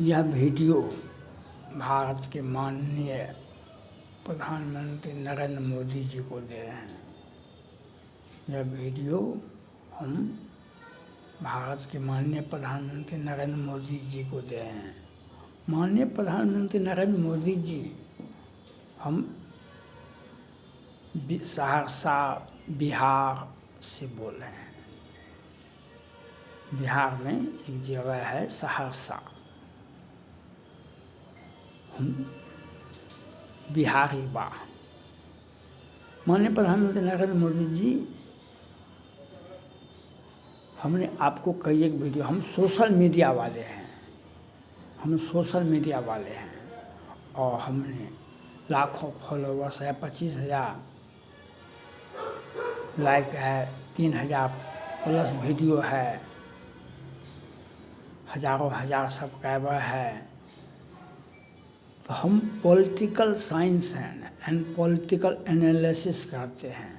यह वीडियो भारत के माननीय प्रधानमंत्री नरेंद्र मोदी जी को दे रहे हैं। यह वीडियो हम भारत के माननीय प्रधानमंत्री नरेंद्र मोदी जी को दे रहे हैं। माननीय प्रधानमंत्री नरेंद्र मोदी जी, हम सहरसा बिहार से बोल रहे हैं। बिहार में एक जगह है सहरसा, हम बिहारी बा। माननीय प्रधानमंत्री नरेंद्र मोदी जी, हमने आपको कई एक वीडियो, हम सोशल मीडिया वाले हैं, और हमने लाखों फॉलोवर्स है, 25,000 लाइक है, 3,000 प्लस वीडियो है, हज़ार सब्सक्राइबर है। तो हम political science and political analysis करते हैं।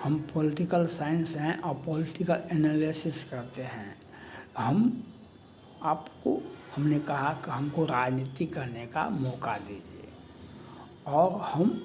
हम पॉलिटिकल साइंस हैं और पॉलिटिकल एनालिसिस करते हैं। हमने कहा कि हमको राजनीति करने का मौका दीजिए, और हम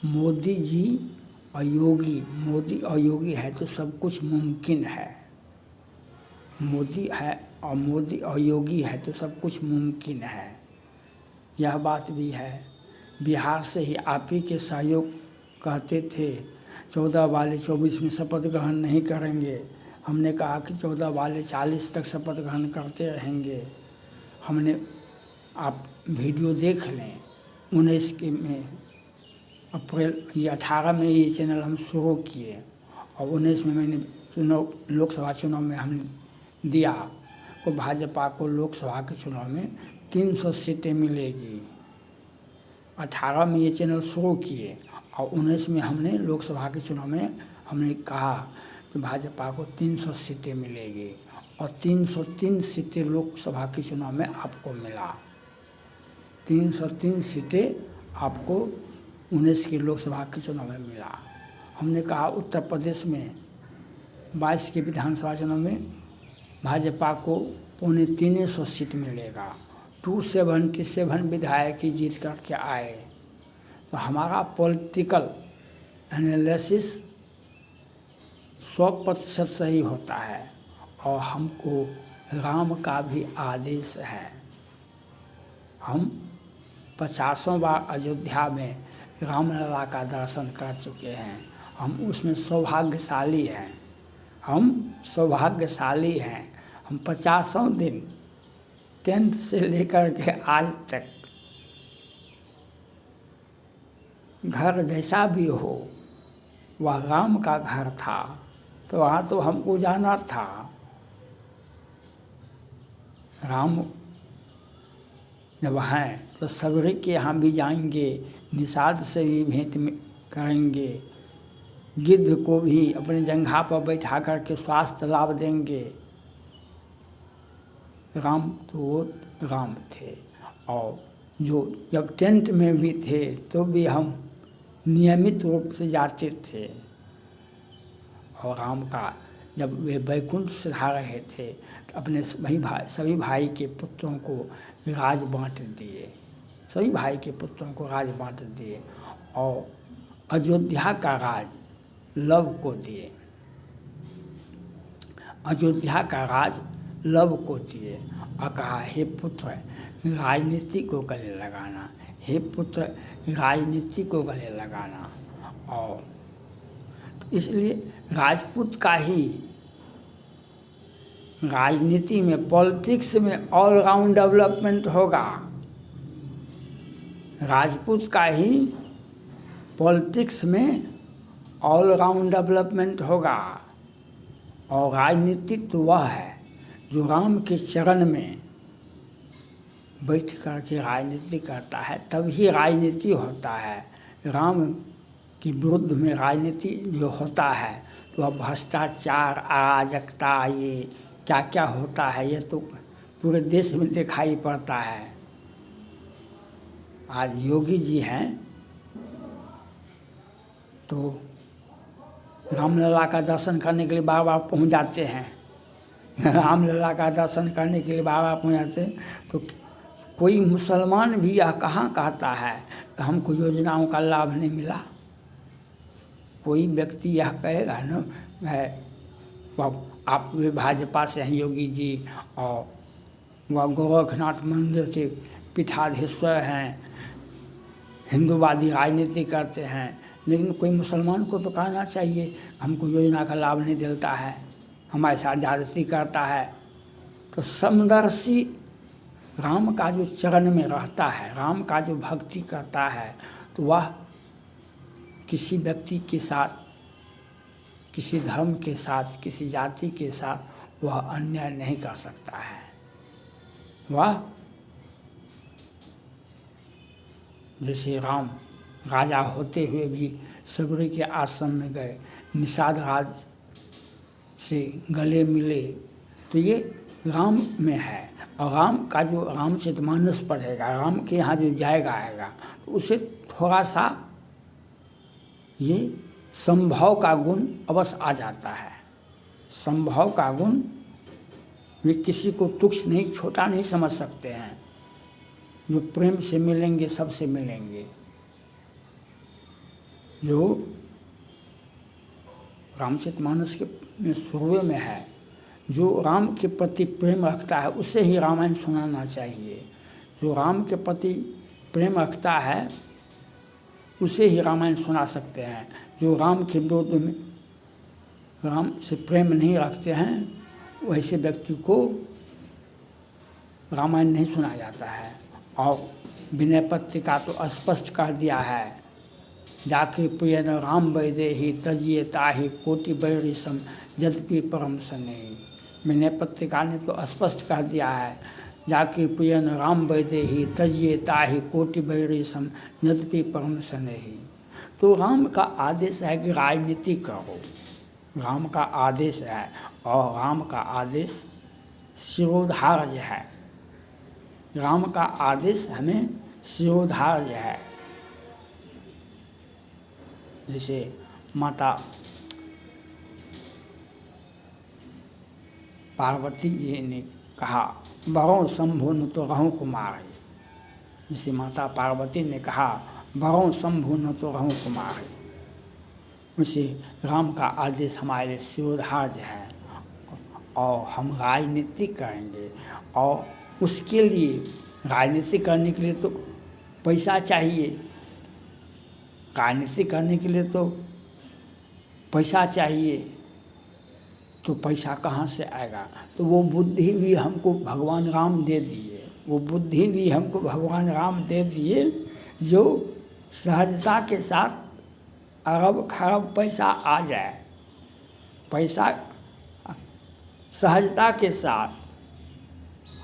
मोदी और योगी है तो सब कुछ मुमकिन है। मोदी और योगी है तो सब कुछ मुमकिन है, यह बात भी है। बिहार से ही आप ही के सहयोग कहते थे 14 वाले 24 में शपथ ग्रहण नहीं करेंगे। हमने कहा कि 14 वाले 40 तक शपथ ग्रहण करते रहेंगे। आप वीडियो देख लें, 19 में अप्रैल 18 में ये चैनल हम शुरू किए, और 19 में मैंने लोकसभा चुनाव में हमने दिया को भाजपा को लोकसभा के चुनाव में 300 सीटें मिलेगी। 18 में ये चैनल शुरू किए, और 19 में हमने लोकसभा के चुनाव में हमने कहा कि भाजपा को 300 सीटें मिलेगी, और 303 सीटें लोकसभा के चुनाव में आपको मिला। 303 सीटें आपको 19 की लोकसभा के चुनाव में मिला। हमने कहा उत्तर प्रदेश में 22 के विधानसभा चुनाव में भाजपा को 350 सीट मिलेगा। 277 विधायक ही जीत करके आए। तो हमारा पॉलिटिकल एनालिसिस 100% सही होता है, और हमको राम का भी आदेश है। हम 50 बार अयोध्या में रामलला का दर्शन कर चुके हैं। हम उसमें सौभाग्यशाली हैं। हम 50 दिन 10th से लेकर के आज तक घर जैसा भी हो वह राम का घर था, तो वहाँ तो हमको जाना था। राम जब हैं तो सबरी के यहाँ भी जाएंगे, निषाद से भी भेंट करेंगे, गिद्ध को भी अपने जंघा पर बैठा करके स्वास्थ्य लाभ देंगे। राम तो वो राम थे, और जो जब टेंट में भी थे तो भी हम नियमित रूप से जाते थे। और राम का जब वे वैकुंठ सिधा रहे थे तो अपने सभी भाई के पुत्रों को राज बांट दिए, और अयोध्या का राज लव को दिए। और कहा हे पुत्र राजनीति को गले लगाना। और इसलिए राजपूत का ही राजनीति में, पॉलिटिक्स में ऑलराउंड डेवलपमेंट होगा। राजपूत का ही पॉलिटिक्स में ऑलराउंड डेवलपमेंट होगा। और राजनीति तो वह है जो राम के चरण में बैठ कर के राजनीति करता है, तभी राजनीति होता है। राम के विरुद्ध में राजनीति जो होता है तो अब भ्रष्टाचार, अराजकता, ये क्या क्या होता है, ये तो पूरे देश में दिखाई पड़ता है। आज योगी जी हैं तो रामलला का दर्शन करने के लिए बार बार पहुंच जाते हैं। रामलला का दर्शन करने के लिए बाबा पहुँचाते, तो कोई मुसलमान भी यह कहाँ कहता है कि हमको योजनाओं का लाभ नहीं मिला। कोई व्यक्ति यह कहेगा न है आप वे भाजपा से हैं योगी जी, और वह गोरखनाथ मंदिर के पीठाधीश्वर हैं, हिंदूवादी राजनीति करते हैं, लेकिन कोई मुसलमान को तो कहना चाहिए हमको योजना का लाभ नहीं देता है, हमारे साथ ज्यादती करता है। तो समदर्शी राम का जो चरण में रहता है, राम का जो भक्ति करता है, तो वह किसी व्यक्ति के साथ, किसी धर्म के साथ, किसी जाति के साथ वह अन्याय नहीं कर सकता है। वह जैसे राम राजा होते हुए भी सबरी के आश्रम में गए, निषाद राज से गले मिले, तो ये राम में है। और राम का जो रामचरितमानस पढ़ेगा, राम के यहाँ जो जाएगा आएगा, तो उसे थोड़ा सा ये संभव का गुण अवश्य आ जाता है। संभव का गुण, वे किसी को तुच्छ नहीं, छोटा नहीं समझ सकते हैं। जो प्रेम से मिलेंगे सबसे मिलेंगे। जो रामचरितमानस के में शुरू में है, जो राम के प्रति प्रेम रखता है उसे ही रामायण सुनाना चाहिए। जो राम के प्रति प्रेम रखता है उसे ही रामायण सुना सकते हैं। जो राम के विरोध में, राम से प्रेम नहीं रखते हैं, वैसे व्यक्ति को रामायण नहीं सुना जाता है। और विनय पत्रिका तो स्पष्ट कह दिया है, जाके प्रिय न राम वैदेही तजिए ताहि कोटि बैरिसम यद्यपि परम स्नेही। विनय पत्रिका ने तो स्पष्ट कह दिया है, जाके प्रिय न राम वैदेही तजिए ताहि कोटि बैरिसम यद्यपि परम स्नेही। तो राम का आदेश है कि राजनीति करो, राम का आदेश है, और राम का आदेश शिरोधार्य है। राम का आदेश हमें शिरोधार्य है। जैसे माता पार्वती जी ने कहा, बरों शंभु न तो रहूं कुमार है। जैसे माता पार्वती ने कहा, बरों शंभु न तो रहूं कुमार है, वैसे राम का आदेश हमारे शिरोधार्य है। और हम राजनीति करेंगे, और उसके लिए, राजनीति करने के लिए तो पैसा चाहिए, राजनीति करने के लिए तो पैसा चाहिए, तो पैसा कहाँ से आएगा? तो वो बुद्धि भी हमको भगवान राम दे दिए, वो बुद्धि भी हमको भगवान राम दे दिए, जो सहजता के साथ अरब खरब पैसा आ जाए, पैसा सहजता के साथ।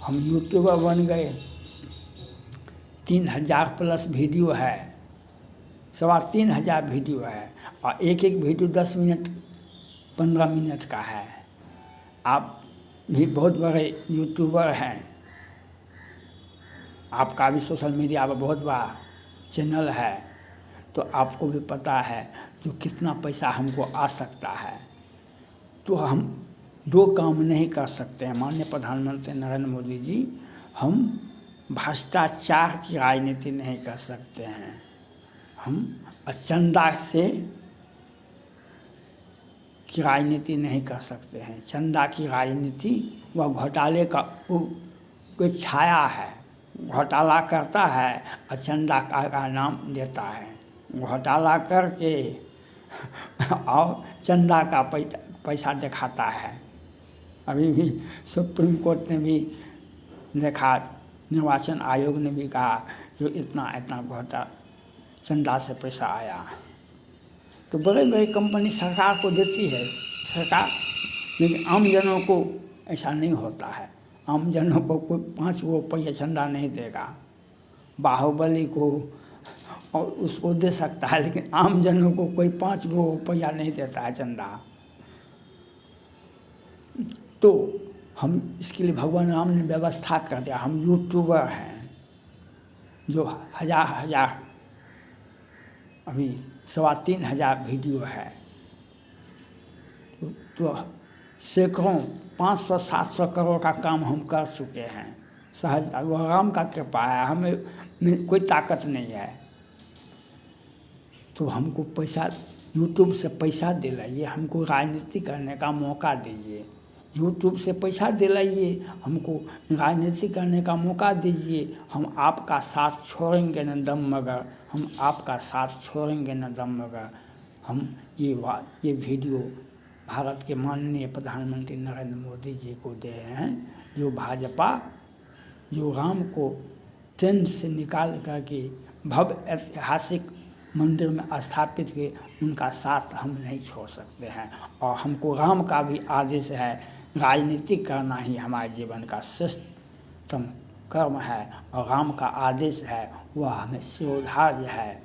हम यूट्यूबर बन गए, 3000 प्लस वीडियो है, 3500 वीडियो है, और एक एक वीडियो 10 मिनट 15 मिनट का है। आप भी बहुत बड़े यूट्यूबर हैं, आपका भी सोशल मीडिया पर बहुत बड़ा चैनल है, तो आपको भी पता है तो कितना पैसा हमको आ सकता है। तो हम दो काम नहीं कर सकते हैं। माननीय प्रधानमंत्री नरेंद्र मोदी जी, हम भ्रष्टाचार की राजनीति नहीं कर सकते हैं, हम चंदा से की राजनीति नहीं कर सकते हैं। चंदा की राजनीति वह घोटाले का कोई छाया है, घोटाला करता है और चंदा का नाम देता है, घोटाला करके और चंदा का पैसा दिखाता है। अभी भी सुप्रीम कोर्ट ने भी देखा, निर्वाचन आयोग ने भी कहा जो इतना इतना घोटा चंदा से पैसा आया। तो बड़े बड़े कंपनी सरकार को देती है सरकार, लेकिन आम जनों को ऐसा नहीं होता है। आम जनों को कोई 5 रुपया चंदा नहीं देगा। बाहुबली को और उसको दे सकता है, लेकिन आम जनों को कोई 5 रुपया नहीं देता है चंदा। तो हम इसके लिए भगवान राम ने व्यवस्था कर दिया। हम यूट्यूबर हैं जो हजार अभी 3500 वीडियो है, तो सैकड़ों 500-700 करोड़ का काम हम कर चुके हैं। सहज वह राम का कृपा है, हमें में कोई ताकत नहीं है। तो हमको पैसा यूट्यूब से पैसा दिलाइए, हमको राजनीति करने का मौका दीजिए। यूट्यूब से पैसा दिलाइए, हमको राजनीति करने का मौका दीजिए। हम आपका साथ छोड़ेंगे न दम मगर, हम आपका साथ छोड़ेंगे न दम मगर। हम ये वीडियो भारत के माननीय प्रधानमंत्री नरेंद्र मोदी जी को दे रहे हैं, जो भाजपा जो राम को ट्रेन से निकाल करके भव्य ऐतिहासिक मंदिर में स्थापित किए, उनका साथ हम नहीं छोड़ सकते हैं। और हमको राम का भी आदेश है, राजनीति करना ही हमारे जीवन का श्रेष्ठतम कर्म है। और राम का आदेश है, वह हमें शिरोधार्य है।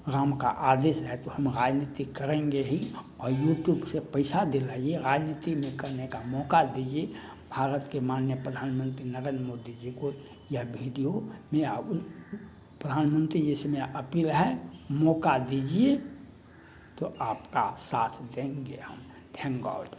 राम का आदेश है तो हम राजनीति करेंगे ही। और यूट्यूब से पैसा दिलाइए, राजनीति में करने का मौका दीजिए। भारत के माननीय प्रधानमंत्री नरेंद्र मोदी जी को यह वीडियो में प्रधानमंत्री जी से मेरा अपील है, मौका दीजिए तो आपका साथ देंगे हम। Thank God.